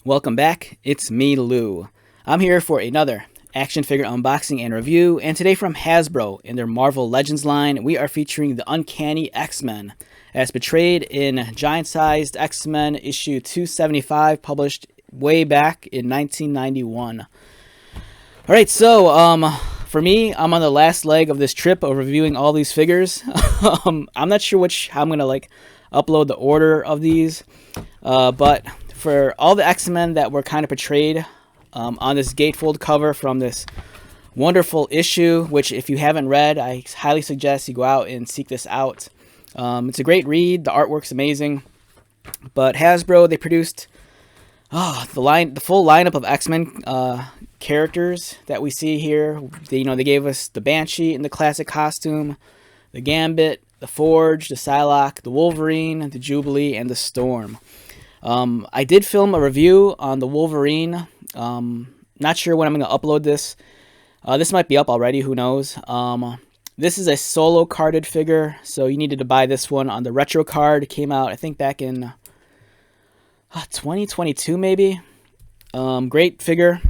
Welcome back, it's me, Lou. I'm here for another action figure unboxing and review, and today from Hasbro in their Marvel Legends line, we are featuring the Uncanny X-Men, as portrayed in giant-sized X-Men issue 275, published way back in 1991. Alright, so, for me, I'm on the last leg of this trip of reviewing all these figures. I'm not sure how I'm going to, upload the order of these, but for all the X-Men that were kind of portrayed on this gatefold cover from this wonderful issue, which if you haven't read, I highly suggest you go out and seek this out. It's a great read. The artwork's amazing. But Hasbro, they produced the full lineup of X-Men characters that we see here. They gave us the Banshee in the classic costume, the Gambit, the Forge, the Psylocke, the Wolverine, the Jubilee, and the Storm. I did film a review on the Wolverine. Not sure when I'm going to upload this. This might be up already, who knows. This is a solo carded figure, so you needed to buy this one on the retro card. It came out, I think, back in 2022, maybe. Great figure.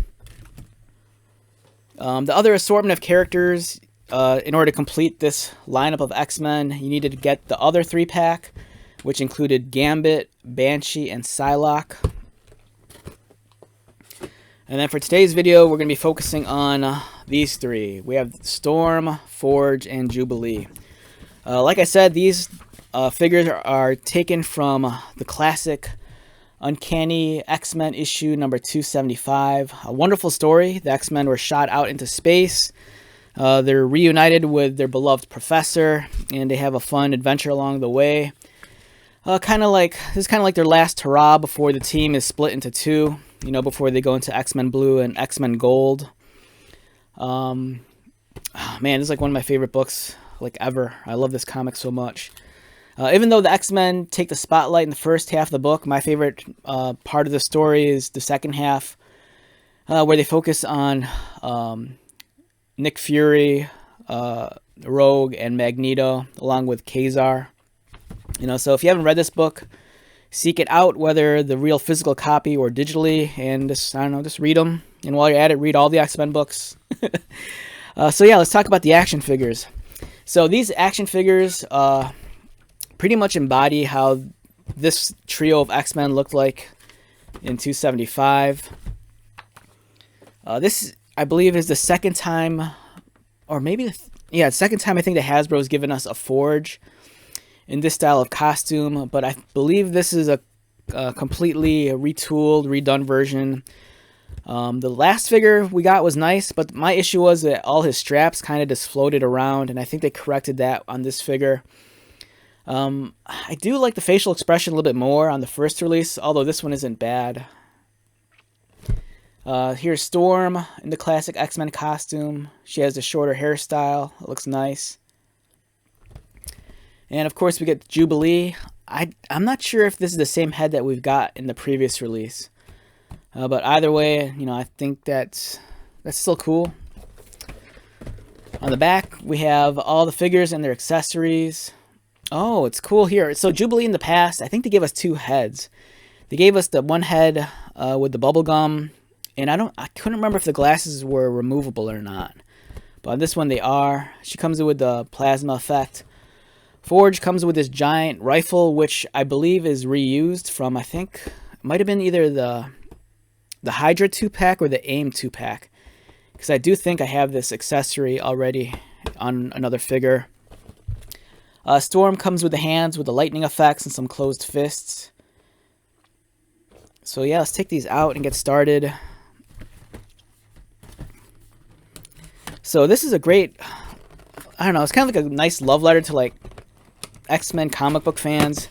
The other assortment of characters, in order to complete this lineup of X-Men, you needed to get the other 3-pack, which included Gambit, Banshee, and Psylocke. And then for today's video, we're going to be focusing on these three. We have Storm, Forge, and Jubilee. Like I said, these figures are taken from the classic Uncanny X-Men issue number 275. A wonderful story. The X-Men were shot out into space. They're reunited with their beloved professor, and they have a fun adventure along the way. This is kind of like their last hurrah before the team is split into two. Before they go into X-Men Blue and X-Men Gold. Man, this is like one of my favorite books ever. I love this comic so much. Even though the X-Men take the spotlight in the first half of the book, my favorite part of the story is the second half, where they focus on Nick Fury, Rogue, and Magneto, along with Kazar. So if you haven't read this book, seek it out, whether the real physical copy or digitally, and just read them. And while you're at it, read all the X-Men books. So yeah, let's talk about the action figures. So these action figures pretty much embody how this trio of X-Men looked like in 275. This, I believe, is the second time, or maybe, second time I think that Hasbro has given us a Forge in this style of costume, but I believe this is a completely retooled, redone version. The last figure we got was nice, but my issue was that all his straps kind of just floated around, and I think they corrected that on this figure. I do like the facial expression a little bit more on the first release, although this one isn't bad. Here's Storm in the classic X-Men costume. She has the shorter hairstyle. It looks nice. And of course we get Jubilee. I'm not sure if this is the same head that we've got in the previous release. But either way, I think that's still cool. On the back, we have all the figures and their accessories. Oh, it's cool here. So Jubilee in the past, I think they gave us two heads. They gave us the one head with the bubble gum, and I couldn't remember if the glasses were removable or not. But on this one they are. She comes in with the plasma effect. Forge comes with this giant rifle, which I believe is reused from, I think, it might have been either the Hydra 2-pack or the AIM 2-pack. Because I do think I have this accessory already on another figure. Storm comes with the hands with the lightning effects and some closed fists. So yeah, let's take these out and get started. So this is a great, I don't know, it's kind of like a nice love letter to X-Men comic book fans.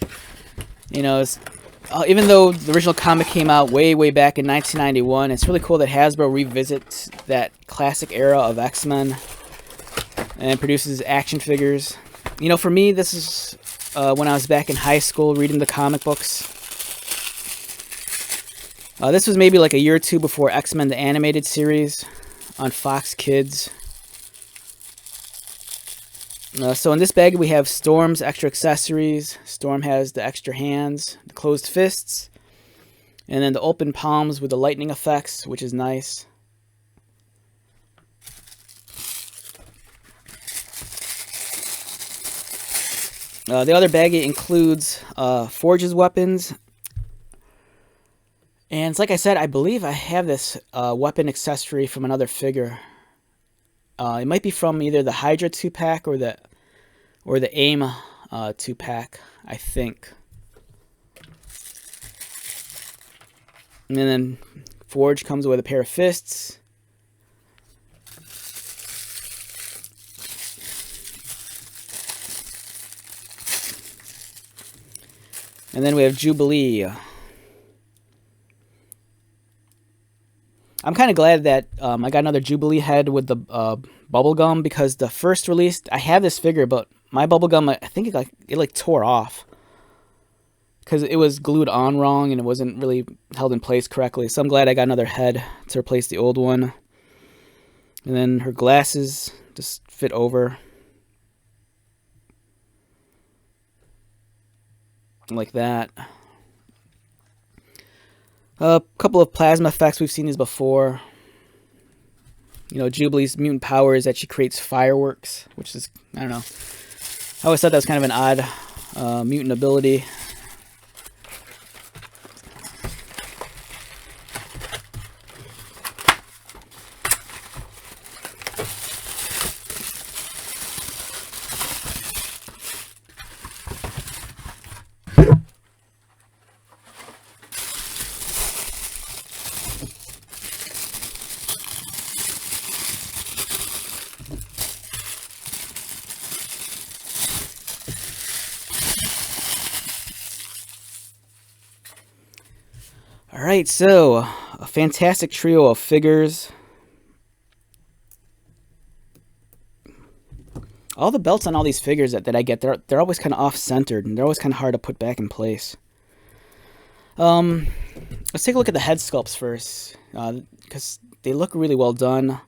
Even though the original comic came out way back in 1991, it's really cool that Hasbro revisits that classic era of X-Men and produces action figures. For me, this is when I was back in high school reading the comic books. This was maybe a year or two before X-Men the Animated Series on Fox Kids. So in this bag we have Storm's extra accessories. Storm has the extra hands, the closed fists, And then the open palms with the lightning effects, which is nice. The other baggie includes Forge's weapons. And it's like I said, I believe I have this weapon accessory from another figure. It might be from either the Hydra 2-pack or the AIM 2-pack, I think. And then Forge comes with a pair of fists. And then we have Jubilee. I'm kind of glad that I got another Jubilee head with the bubblegum, because the first release, I have this figure, but my bubblegum, I think it tore off. Because it was glued on wrong and it wasn't really held in place correctly. So I'm glad I got another head to replace the old one. And then her glasses just fit over. Like that. A couple of plasma effects. We've seen these before. You know, Jubilee's mutant power is that she creates fireworks, which is, I don't know. I always thought that was kind of an odd mutant ability. Alright, so a fantastic trio of figures. All the belts on all these figures that I get, they're always kind of off-centered, and they're always kind of hard to put back in place. Let's take a look at the head sculpts first, because they look really well done.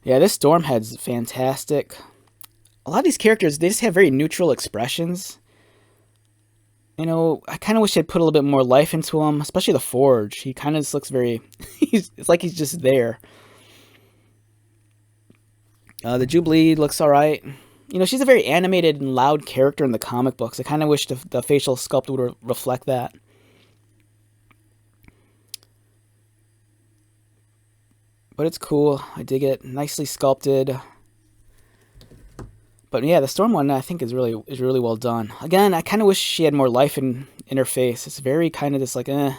Yeah, this Storm head's fantastic. A lot of these characters, they just have very neutral expressions. You know, I kind of wish they'd put a little bit more life into him, especially the Forge. He kind of just looks very... it's like he's just there. The Jubilee looks alright. You know, she's a very animated and loud character in the comic books. I kind of wish the facial sculpt would reflect that. But it's cool. I dig it. Nicely sculpted. But yeah, the Storm one I think is really well done. Again, I kind of wish she had more life in her face. It's very kind of just like, eh.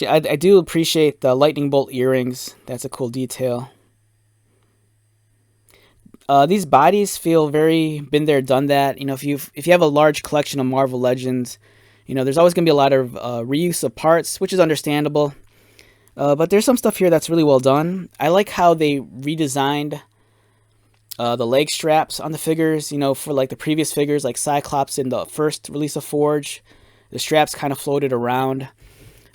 I do appreciate the lightning bolt earrings. That's a cool detail. These bodies feel very been there, done that. You know, if you have a large collection of Marvel Legends, you know, there's always going to be a lot of reuse of parts, which is understandable. But there's some stuff here that's really well done. I like how they redesigned the leg straps on the figures. You know, for like the previous figures, like Cyclops in the first release of Forge, the straps kind of floated around.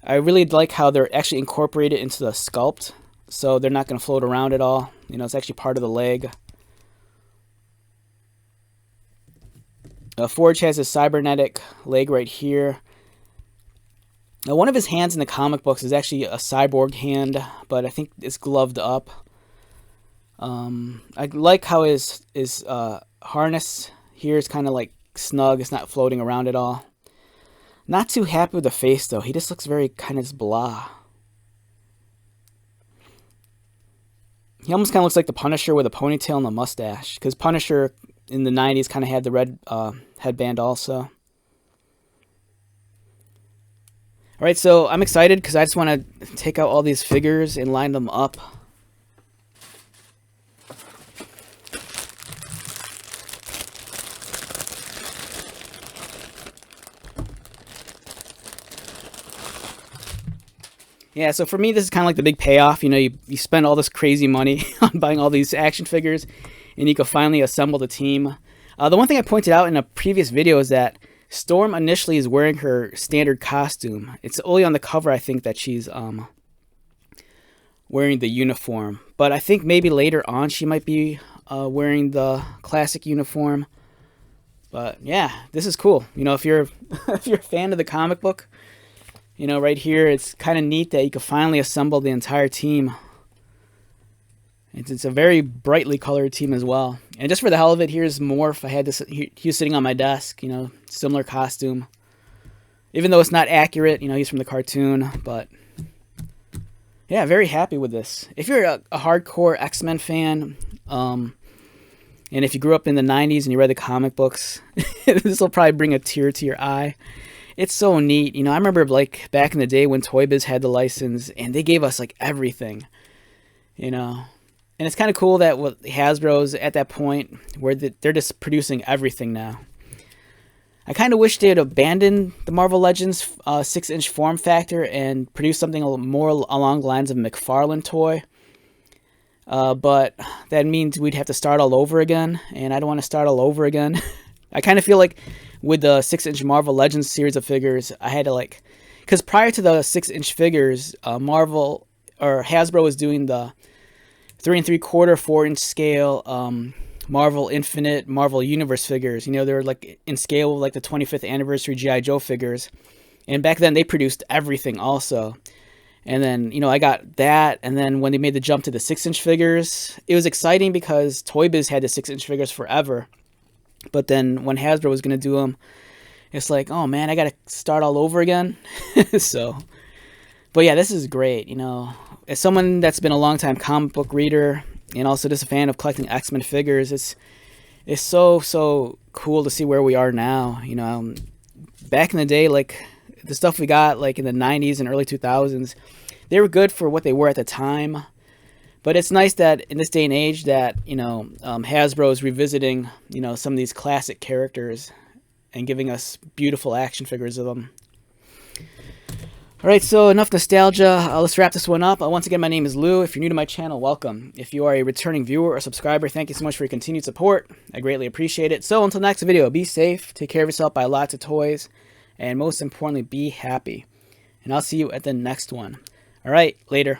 I really like how they're actually incorporated into the sculpt, so they're not going to float around at all. You know, it's actually part of the leg. Forge has his cybernetic leg right here. Now, one of his hands in the comic books is actually a cyborg hand, but I think it's gloved up. I like how his harness here is kind of like snug. It's not floating around at all. Not too happy with the face, though. He just looks very kind of blah. He almost kind of looks like the Punisher with a ponytail and a mustache, because Punisher in the 90s kind of had the red headband also. Alright, so I'm excited because I just want to take out all these figures and line them up. Yeah, so for me, this is kind of like the big payoff. You know, you spend all this crazy money on buying all these action figures, and you can finally assemble the team. The one thing I pointed out in a previous video is that Storm initially is wearing her standard costume. It's only on the cover, I think, that she's wearing the uniform. But I think maybe later on she might be wearing the classic uniform. But yeah, this is cool. You know, if you're if you're a fan of the comic book, you know, right here it's kind of neat that you can finally assemble the entire team. It's a very brightly colored team as well. And just for the hell of it, here's Morph. I had this. He was sitting on my desk. You know, similar costume. Even though it's not accurate, you know, he's from the cartoon. But yeah, very happy with this. If you're a hardcore X-Men fan, and if you grew up in the 90s and you read the comic books, this will probably bring a tear to your eye. It's so neat. You know, I remember like back in the day when Toy Biz had the license and they gave us like everything, you know. And it's kind of cool that what Hasbro's at that point where they're just producing everything now. I kind of wish they had abandoned the Marvel Legends 6-inch form factor and produced something a little more along the lines of a McFarlane toy. But that means we'd have to start all over again, and I don't want to start all over again. I kind of feel like with the 6-inch Marvel Legends series of figures, I had to like... Because prior to the 6-inch figures, Marvel or Hasbro was doing the 3 3/4, 4-inch scale Marvel Infinite, Marvel Universe figures. You know, they were like in scale with like the 25th anniversary G.I. Joe figures. And back then they produced everything also. And then, you know, I got that. And then when they made the jump to the 6-inch figures, it was exciting because Toy Biz had the 6-inch figures forever. But then when Hasbro was going to do them, it's like, oh man, I got to start all over again. So, but yeah, this is great. You know, as someone that's been a long-time comic book reader and also just a fan of collecting X-Men figures, it's so cool to see where we are now. You know, back in the day, like the stuff we got like in the 90s and early 2000s, they were good for what they were at the time. But it's nice that in this day and age that, you know, Hasbro is revisiting, you know, some of these classic characters and giving us beautiful action figures of them. All right, so enough nostalgia. Let's wrap this one up. Once again, my name is Lou. If you're new to my channel, welcome. If you are a returning viewer or subscriber, thank you so much for your continued support. I greatly appreciate it. So until next video, be safe, take care of yourself, buy lots of toys, and most importantly, be happy. And I'll see you at the next one. All right, later.